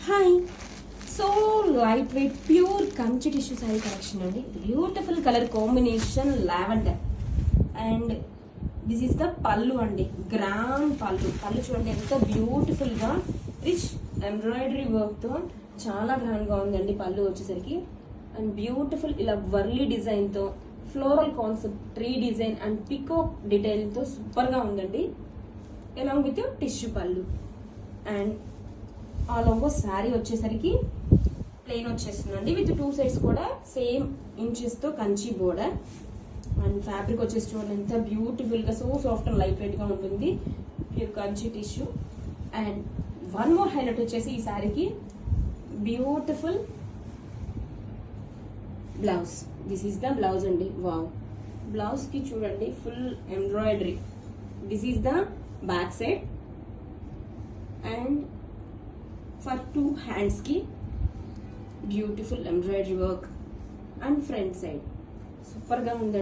Hi. So light weight pure Kanchi tissue sari collection అండి. Beautiful colour combination lavender and this is the pallu అండి. Grand పళ్ళు చూడండి ఎంత beautiful గా రిచ్ ఎంబ్రాయిడరీ వర్క్ తో చాలా గ్రాండ్ గా ఉందండి పళ్ళు వచ్చేసరికి. అండ్ బ్యూటిఫుల్ ఇలా వర్లీ డిజైన్ తో floral concept tree design and peacock detail తో సూపర్ గా ఉందండి. అలాంగ్ విత్ టిష్యూ పళ్ళు అండ్ ఆల్ ఓవర్ శారీ వచ్చేసరికి ప్లెయిన్ వచ్చేస్తుందండి విత్ 2 సైడ్స్ కూడా సేమ్ ఇంచెస్ తో కంచి బోర్డర్. అండ్ ఫ్యాబ్రిక్ వచ్చేసి చూడండి ఎంత బ్యూటిఫుల్ గా so soft and light weight గా ఉంటుంది pure Kanchi tissue. And one more highlight వచ్చేసి ఈ శారీకి beautiful blouse. This is the blouse అండి. వావ్, బ్లౌజ్ కి చూడండి full embroidery. This is the back side and for 2 hands కి beautiful embroidery work and front side super గా ఉంది.